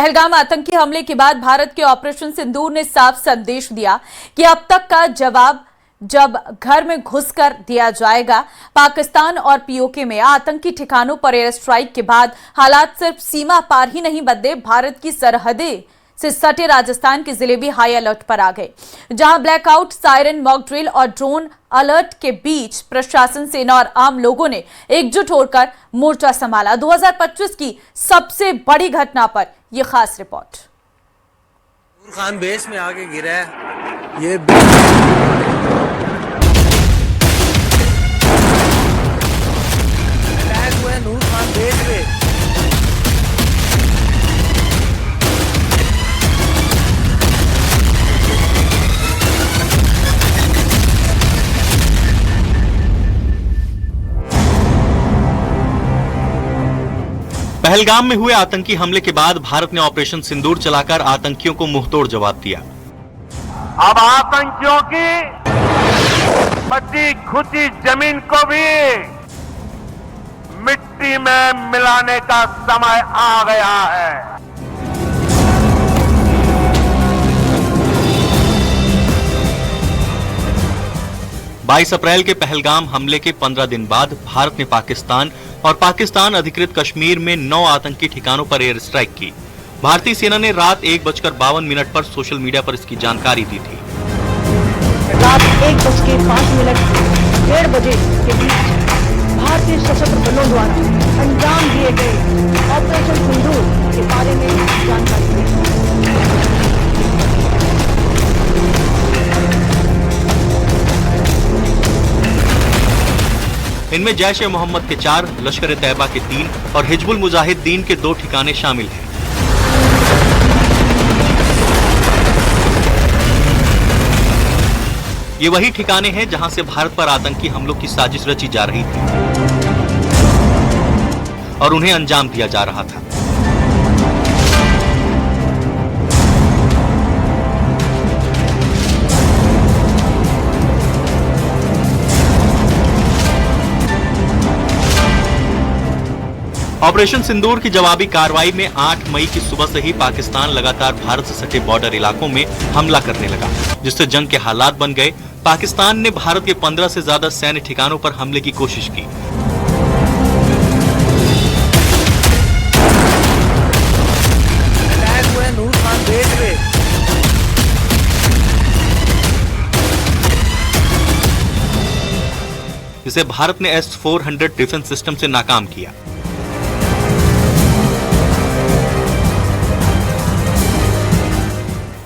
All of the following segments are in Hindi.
पहलगाम आतंकी हमले के बाद भारत के ऑपरेशन सिंदूर ने साफ संदेश दिया कि अब तक का जवाब जब घर में घुसकर दिया जाएगा। पाकिस्तान और पीओके में आतंकी ठिकानों पर एयर स्ट्राइक के बाद हालात सिर्फ सीमा पार ही नहीं बदले, भारत की सरहदें से सटे राजस्थान के जिले भी हाई अलर्ट पर आ गए, जहां ब्लैकआउट, सायरन, मॉक ड्रिल और ड्रोन अलर्ट के बीच प्रशासन, सेना और आम लोगों ने एकजुट होकर मोर्चा संभाला। 2025 की सबसे बड़ी घटना पर यह खास रिपोर्ट। नूर खान बेस में आके गिरा है। ये अटैक हुआ है नूर खान बेस पे। पहलगाम में हुए आतंकी हमले के बाद भारत ने ऑपरेशन सिंदूर चलाकर आतंकियों को मुंहतोड़ जवाब दिया। अब आतंकियों की बची खुची जमीन को भी मिट्टी में मिलाने का समय आ गया है। 22 अप्रैल के पहलगाम हमले के 15 दिन बाद भारत ने पाकिस्तान और पाकिस्तान अधिकृत कश्मीर में 9 आतंकी ठिकानों पर एयर स्ट्राइक की। भारतीय सेना ने रात 1:52 पर सोशल मीडिया पर इसकी जानकारी दी थी। रात 1:05 1:30 बजे के बीच भारतीय सशस्त्र बलों द्वारा अंजाम दिए गए ऑपरेशन सिंदूर के बारे में जानकारी दी। इनमें जैश-ए-मोहम्मद के 4, लश्कर-ए-तैयबा के 3 और हिजबुल मुजाहिदीन के 2 ठिकाने शामिल हैं। ये वही ठिकाने हैं जहां से भारत पर आतंकी हमलों की साजिश रची जा रही थी और उन्हें अंजाम दिया जा रहा था। ऑपरेशन सिंदूर की जवाबी कार्रवाई में 8 मई की सुबह से ही पाकिस्तान लगातार भारत से सटे बॉर्डर इलाकों में हमला करने लगा, जिससे जंग के हालात बन गए। पाकिस्तान ने भारत के 15 से ज्यादा सैन्य ठिकानों पर हमले की कोशिश की। अटैक हुआ है नूर खान बेस पे। जिसे भारत ने S-400 डिफेंस सिस्टम से नाकाम किया।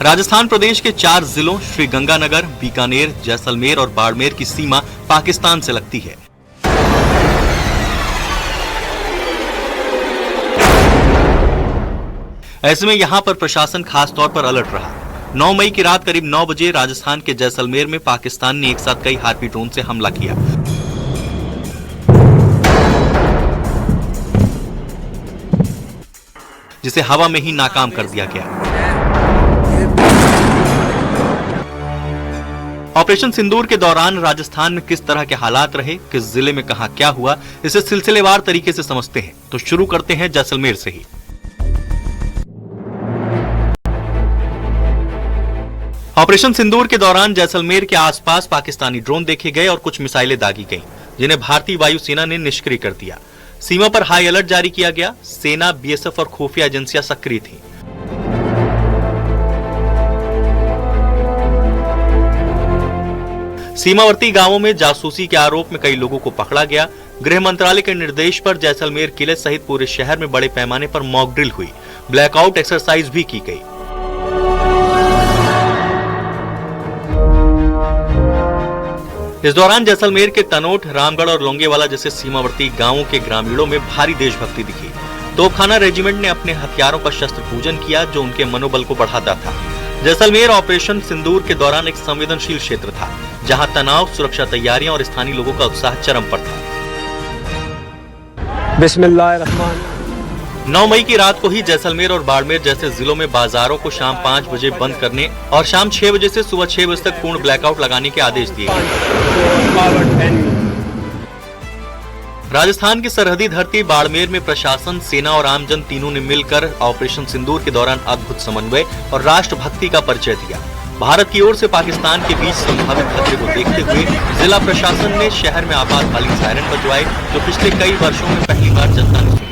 राजस्थान प्रदेश के 4 जिलों श्रीगंगानगर, बीकानेर, जैसलमेर और बाड़मेर की सीमा पाकिस्तान से लगती है। ऐसे में यहां पर प्रशासन खास तौर पर अलर्ट रहा। 9 मई की रात करीब 9 बजे राजस्थान के जैसलमेर में पाकिस्तान ने एक साथ कई हार्पी ड्रोन से हमला किया, जिसे हवा में ही नाकाम कर दिया गया। ऑपरेशन सिंदूर के दौरान राजस्थान में किस तरह के हालात रहे, किस जिले में कहां क्या हुआ, इसे सिलसिलेवार तरीके से समझते हैं। तो शुरू करते हैं जैसलमेर से ही। ऑपरेशन सिंदूर के दौरान जैसलमेर के आसपास पाकिस्तानी ड्रोन देखे गए और कुछ मिसाइलें दागी गईं, जिन्हें भारतीय वायुसेना ने निष्क्रिय कर दिया। सीमा पर हाई अलर्ट जारी किया गया। सेना, बीएसएफ और खुफिया एजेंसियां सक्रिय थीं। सीमावर्ती गांवों में जासूसी के आरोप में कई लोगों को पकड़ा गया। गृह मंत्रालय के निर्देश पर जैसलमेर किले सहित पूरे शहर में बड़े पैमाने पर मॉक ड्रिल हुई। ब्लैकआउट एक्सरसाइज भी की गई। इस दौरान जैसलमेर के तनोट, रामगढ़ और लोंगेवाला जैसे सीमावर्ती गांवों के ग्रामीणों में भारी देशभक्ति दिखी। तोपखाना रेजिमेंट ने अपने हथियारों का शस्त्र पूजन किया, जो उनके मनोबल को बढ़ाता था। जैसलमेर ऑपरेशन सिंदूर के दौरान एक संवेदनशील क्षेत्र था, जहां तनाव, सुरक्षा तैयारियां और स्थानीय लोगों का उत्साह चरम पर था। बिस्मिल्लाहिर्रहमान। 9 मई की रात को ही जैसलमेर और बाड़मेर जैसे जिलों में बाजारों को शाम 5 बजे बंद करने और शाम 6 बजे से सुबह 6 बजे तक पूर्ण ब्लैकआउट लगाने के आदेश दिए गए। राजस्थान की सरहदी धरती बाड़मेर में प्रशासन, सेना और आमजन तीनों ने मिलकर ऑपरेशन सिंदूर के दौरान अद्भुत समन्वय और राष्ट्रभक्ति का परिचय दिया। भारत की ओर से पाकिस्तान के बीच संभावित खतरे को देखते हुए जिला प्रशासन ने शहर में आपातकालीन सायरन बजवाए, जो पिछले कई वर्षों में पहली बार जनता ने सुनी।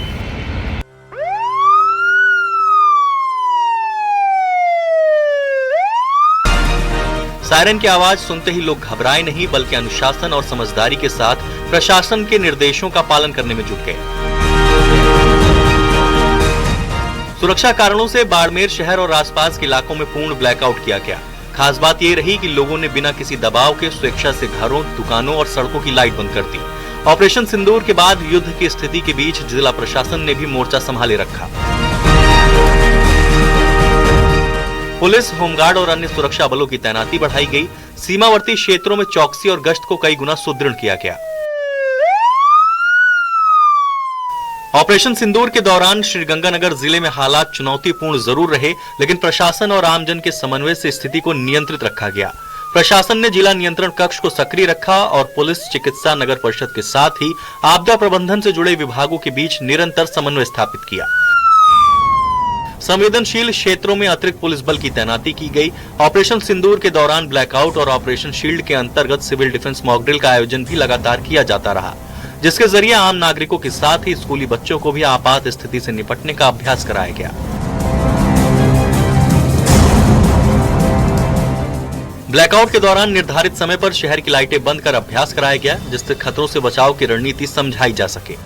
सायरन की आवाज सुनते ही लोग घबराए नहीं, बल्कि अनुशासन और समझदारी के साथ प्रशासन के निर्देशों का पालन करने में जुट गए। सुरक्षा कारणों से बाड़मेर शहर और आसपास के इलाकों में पूर्ण ब्लैकआउट किया गया। खास बात ये रही कि लोगों ने बिना किसी दबाव के स्वेच्छा से घरों, दुकानों और सड़कों की लाइट बंद कर दी। ऑपरेशन सिंदूर के बाद युद्ध की स्थिति के बीच जिला प्रशासन ने भी मोर्चा संभाले रखा। पुलिस, होमगार्ड और अन्य सुरक्षा बलों की तैनाती बढ़ाई गई। सीमावर्ती क्षेत्रों में चौकसी और गश्त को कई गुना सुदृढ़ किया गया। ऑपरेशन सिंदूर के दौरान श्रीगंगानगर जिले में हालात चुनौतीपूर्ण जरूर रहे, लेकिन प्रशासन और आमजन के समन्वय से स्थिति को नियंत्रित रखा गया। प्रशासन ने जिला नियंत्रण कक्ष को सक्रिय रखा और पुलिस, चिकित्सा, नगर परिषद के साथ ही आपदा प्रबंधन से जुड़े विभागों के बीच निरंतर समन्वय स्थापित किया। संवेदनशील क्षेत्रों में अतिरिक्त पुलिस बल की तैनाती की गई। ऑपरेशन सिंदूर के दौरान ब्लैकआउट और ऑपरेशन शील्ड के अंतर्गत सिविल डिफेंस मॉकड्रिल का आयोजन भी लगातार किया जाता रहा, जिसके जरिए आम नागरिकों के साथ ही स्कूली बच्चों को भी आपात स्थिति से निपटने का अभ्यास कराया गया। ब्लैकआउट के दौरान निर्धारित समय पर शहर की लाइटें बंद कर अभ्यास कराया गया, जिससे खतरों से बचाव की रणनीति समझाई जा सके।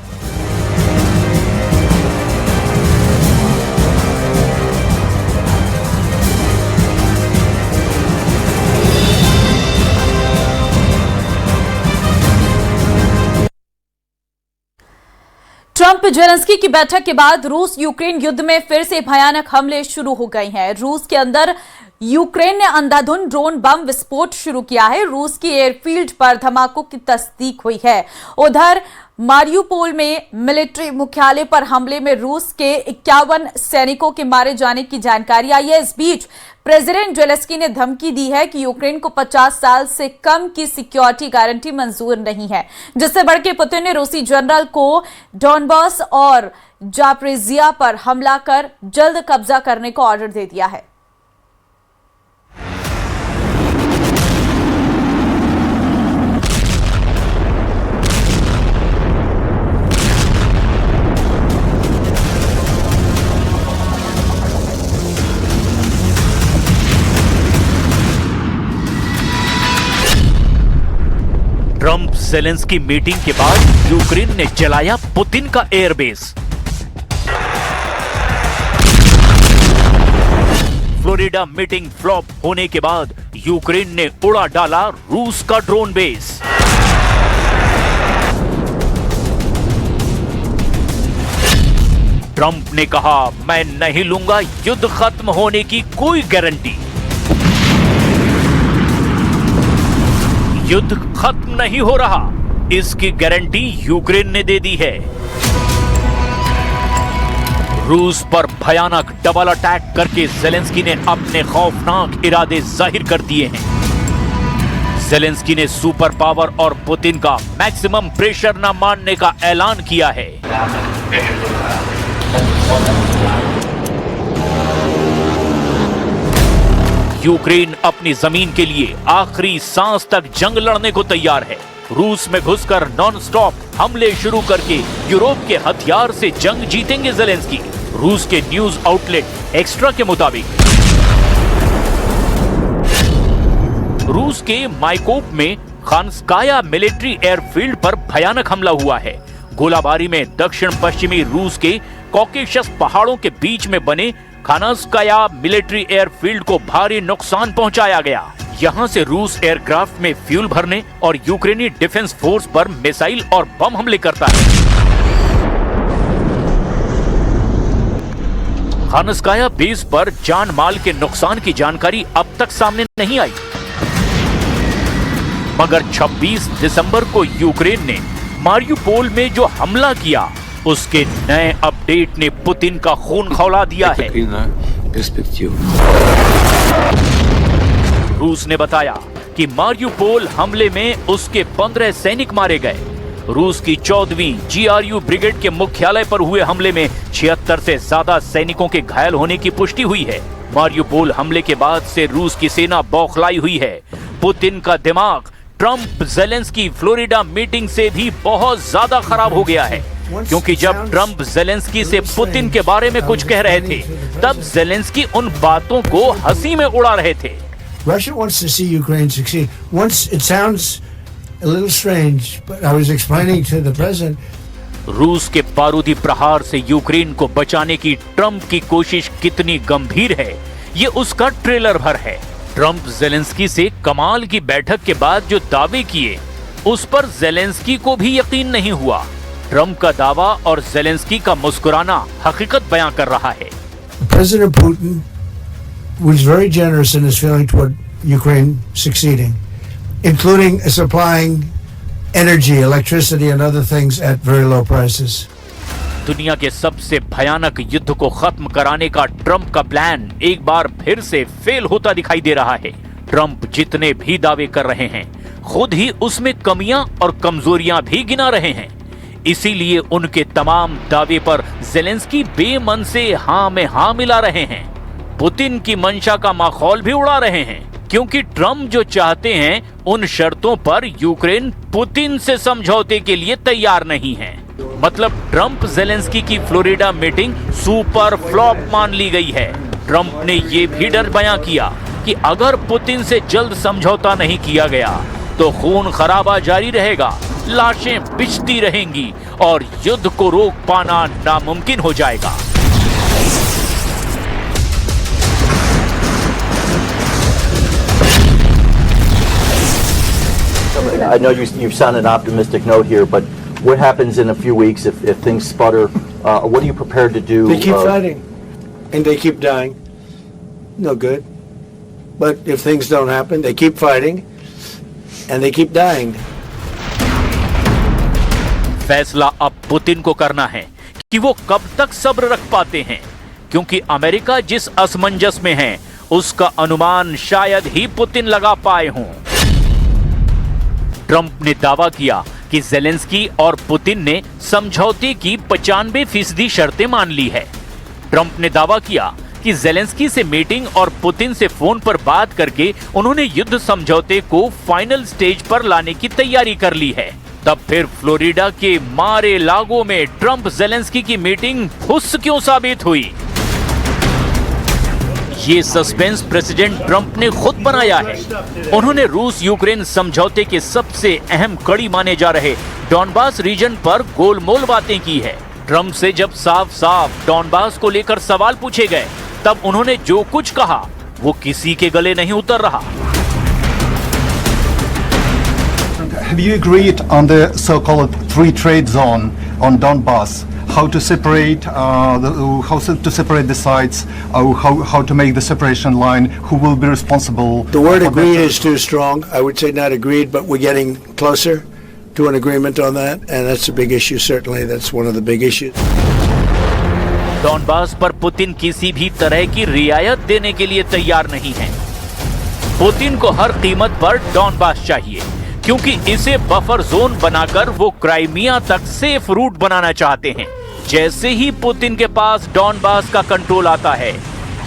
ट्रंप जेलेंस्की की बैठक के बाद रूस यूक्रेन युद्ध में फिर से भयानक हमले शुरू हो गए हैं। रूस के अंदर यूक्रेन ने अंधाधुंध ड्रोन बम विस्फोट शुरू किया है। रूस की एयरफील्ड पर धमाकों की तस्दीक हुई है। उधर मारियुपोल में मिलिट्री मुख्यालय पर हमले में रूस के 51 सैनिकों के मारे जाने की जानकारी आई है। इस बीच प्रेसिडेंट जेलेंस्की ने धमकी दी है कि यूक्रेन को 50 साल से कम की सिक्योरिटी गारंटी मंजूर नहीं है, जिससे बढ़ के पुतिन ने रूसी जनरल को डॉनबास और जापोरिजिया पर हमला कर जल्द कब्जा करने को ऑर्डर दे दिया है। ट्रंप ज़ेलेंस्की मीटिंग के बाद यूक्रेन ने जलाया पुतिन का एयरबेस। फ्लोरिडा मीटिंग फ्लॉप होने के बाद यूक्रेन ने उड़ा डाला रूस का ड्रोन बेस। ट्रंप ने कहा, मैं नहीं लूंगा युद्ध खत्म होने की कोई गारंटी। युद्ध खत्म नहीं हो रहा, इसकी गारंटी यूक्रेन ने दे दी है। रूस पर भयानक डबल अटैक करके ज़ेलेंस्की ने अपने खौफनाक इरादे जाहिर कर दिए हैं। ज़ेलेंस्की ने सुपर पावर और पुतिन का मैक्सिमम प्रेशर न मानने का ऐलान किया है। यूक्रेन अपनी जमीन के लिए आखिरी सांस तक जंग लड़ने को तैयार है। रूस में घुसकर नॉन स्टॉप हमले शुरू करके यूरोप के हथियार से जंग जीतेंगे ज़ेलेंस्की। रूस के न्यूज आउटलेट एक्स्ट्रा के मुताबिक रूस के माइकोव में खानस्काया मिलिट्री एयरफील्ड पर भयानक हमला हुआ है। गोलाबारी में दक्षिण पश्चिमी रूस के कॉकेशस पहाड़ों के बीच में बने खानस्काया मिलिट्री एयरफील्ड को भारी नुकसान पहुंचाया गया। यहां से रूस एयरक्राफ्ट में फ्यूल भरने और यूक्रेनी डिफेंस फोर्स पर मिसाइल और बम हमले करता है। खानस्काया बेस पर जान माल के नुकसान की जानकारी अब तक सामने नहीं आई, मगर 26 दिसंबर को यूक्रेन ने मारियुपोल में जो हमला किया, उसके नए अपडेट ने पुतिन का खून खौला दिया है। रूस ने बताया कि मारियुपोल हमले में उसके 15 सैनिक मारे गए। रूस की 14वीं GRU ब्रिगेड के मुख्यालय पर हुए हमले में 76 से ज्यादा सैनिकों के घायल होने की पुष्टि हुई है। मारियुपोल हमले के बाद से रूस की सेना बौखलाई हुई है। पुतिन का दिमाग ट्रंप ज़ेलेंस्की फ्लोरिडा मीटिंग से भी बहुत ज्यादा खराब हो गया है, क्योंकि जब ट्रंप ज़ेलेंस्की से पुतिन के बारे में कुछ कह रहे थे, तब ज़ेलेंस्की उन बातों को हंसी में उड़ा रहे थे। Russia wants to see Ukraine succeed. Once it sounds a little strange, but I was explaining to the president. रूस के बारूदी प्रहार से यूक्रेन को बचाने की ट्रंप की कोशिश कितनी गंभीर है, ये उसका ट्रेलर भर है। ट्रंप ज़ेलेंस्की से कमाल की बैठक के बाद जो दावे किए, उस पर ज़ेलेंस्की को भी यकीन नहीं हुआ। ट्रंप का दावा और ज़ेलेंस्की का मुस्कुराना हकीकत बयां कर रहा है। President Putin was very generous in his feeling toward Ukraine succeeding, including supplying energy, electricity, and other things at very low prices. दुनिया के सबसे भयानक युद्ध को खत्म कराने का ट्रंप का प्लान एक बार फिर से फेल होता दिखाई दे रहा है। ट्रंप जितने भी दावे कर रहे हैं, खुद ही उसमें कमियां और कमजोरियां भी गिना रहे हैं। इसीलिए उनके तमाम दावे पर ज़ेलेंस्की बेमन से हाँ में हाँ मिला रहे हैं। पुतिन की मंशा का माखौल भी उड़ा रहे हैं, क्योंकि ट्रंप जो चाहते हैं उन शर्तों पर यूक्रेन पुतिन से समझौते के लिए तैयार नहीं है। मतलब ट्रंप ज़ेलेंस्की की फ्लोरिडा मीटिंग सुपर फ्लॉप मान ली गई है। ट्रंप ने ये भी डर बयां किया कि अगर पुतिन से जल्द समझौता नहीं किया गया तो खून खराबा जारी रहेगा, लाशें बिछती रहेंगी और युद्ध को रोक पाना नामुमकिन हो जाएगा। I know you sound an optimistic note here, but what happens in a few weeks if things sputter? What are you prepared to do? They keep fighting, and they keep dying. No good. But if things don't happen, they keep fighting, and they keep dying. फैसला अब पुतिन को करना है कि वो कब तक सब्र रख पाते हैं, क्योंकि अमेरिका जिस असमंजस में है, उसका अनुमान शायद ही पुतिन लगा पाए हों। ट्रंप ने दावा किया कि ज़ेलेंस्की और पुतिन ने समझौते की 95% शर्तें मान ली है। ट्रंप ने दावा किया कि ज़ेलेंस्की से मीटिंग और पुतिन से फोन पर बात करके उन्होंने युद्ध समझौते को फाइनल स्टेज पर लाने की तैयारी कर ली है। तब फिर फ्लोरिडा के मारे लागो में ट्रंप ज़ेलेंस्की की मीटिंग फुस क्यों साबित हुई? ये सस्पेंस प्रेसिडेंट ट्रंप ने खुद बनाया है। उन्होंने रूस यूक्रेन समझौते के सबसे अहम कड़ी माने जा रहे डॉनबास रीजन पर गोलमोल बातें की है। ट्रंप से जब साफ साफ डॉनबास को लेकर सवाल पूछे गए, तब उन्होंने जो कुछ कहा वो किसी के गले नहीं उतर रहा। Have you agreed on the so-called free trade zone on Donbass? How to separate the sites? How to make the separation line? Who will be responsible? The word agreed is too strong. I would say not agreed, but we're getting closer to an agreement on that, and that's a big issue. Certainly, that's one of the big issues. Donbas पर पुतिन किसी भी तरह की रियायत देने के लिए तैयार नहीं है। पुतिन को हर कीमत पर डॉनबास चाहिए, क्योंकि इसे बफर जोन बनाकर वो क्राइमिया तक सेफ रूट बनाना चाहते हैं। जैसे ही पुतिन के पास डॉनबास का कंट्रोल आता है,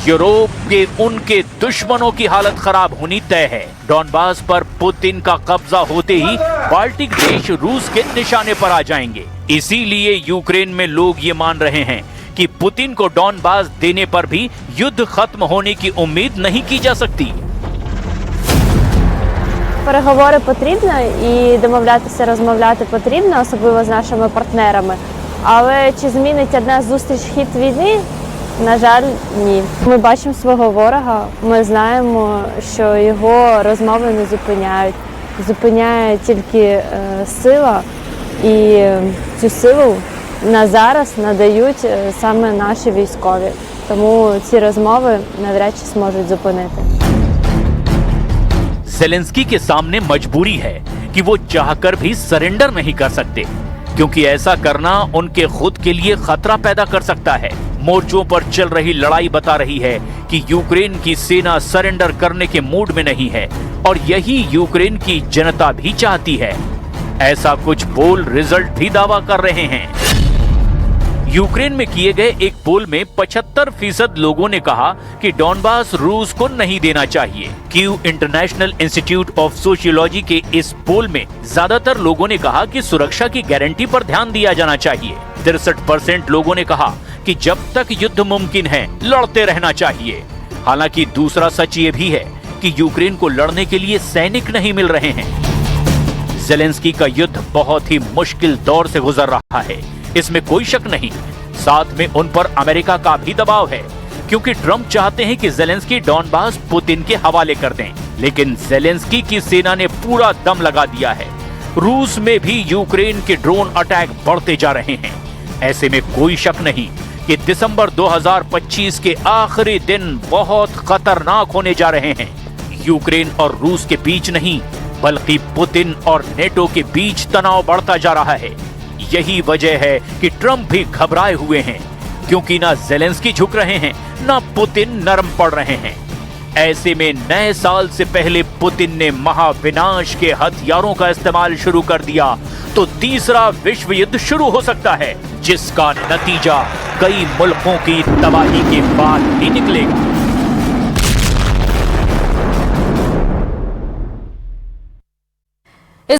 यूरोप के उनके दुश्मनों की हालत खराब होनी तय है। डॉनबास पर पुतिन का कब्जा होते ही बाल्टिक देश रूस के निशाने पर आ जाएंगे। इसीलिए यूक्रेन में लोग ये मान रहे हैं कि पुतिन को डॉनबास देने पर भी युद्ध खत्म होने की उम्मीद नहीं की जा सकती। Переговори потрібно і домовлятися, розмовляти потрібно, особливо з нашими партнерами. Але чи змінить одна зустріч хід війни? На жаль, ні. Ми бачимо свого ворога, ми знаємо, що його розмови не зупиняють. Зупиняє тільки сила, і цю силу на зараз надають саме наші військові. Тому ці розмови навряд чи зможуть зупинити. ज़ेलेंस्की के सामने मजबूरी है कि वो चाहकर भी सरेंडर नहीं कर सकते, क्योंकि ऐसा करना उनके खुद के लिए खतरा पैदा कर सकता है। मोर्चों पर चल रही लड़ाई बता रही है कि यूक्रेन की सेना सरेंडर करने के मूड में नहीं है, और यही यूक्रेन की जनता भी चाहती है। ऐसा कुछ पोल रिजल्ट भी दावा कर रहे हैं। यूक्रेन में किए गए एक पोल में 75% लोगों ने कहा कि डॉनबास रूस को नहीं देना चाहिए। Q international institute of sociology के इस पोल में ज्यादातर लोगों ने कहा कि सुरक्षा की गारंटी पर ध्यान दिया जाना चाहिए। 63% लोगों ने कहा कि जब तक युद्ध मुमकिन है लड़ते रहना चाहिए। हालांकि दूसरा सच ये भी है कि यूक्रेन को लड़ने के लिए सैनिक नहीं मिल रहे हैं। ज़ेलेंस्की का युद्ध बहुत ही मुश्किल दौर से गुजर रहा है, इसमें कोई शक नहीं। साथ में उन पर अमेरिका का भी दबाव है, क्योंकि ट्रंप चाहते हैं कि ज़ेलेंस्की डॉनबास पुतिन के हवाले कर दें। लेकिन ज़ेलेंस्की की सेना ने पूरा दम लगा दिया है। रूस में भी यूक्रेन के ड्रोन अटैक बढ़ते जा रहे हैं। ऐसे में कोई शक नहीं कि दिसंबर 2025 के आखिरी दिन बहुत खतरनाक होने जा रहे हैं। यूक्रेन और रूस के बीच नहीं, बल्कि पुतिन और नेटो के बीच तनाव बढ़ता जा रहा है। यही वजह है कि ट्रंप भी घबराए हुए हैं, क्योंकि ना ज़ेलेंस्की झुक रहे हैं, ना पुतिन नरम पड़ रहे हैं। ऐसे में नए साल से पहले पुतिन ने महाविनाश के हथियारों का इस्तेमाल शुरू कर दिया तो तीसरा विश्व युद्ध शुरू हो सकता है, जिसका नतीजा कई मुल्कों की तबाही के बाद ही निकलेगा।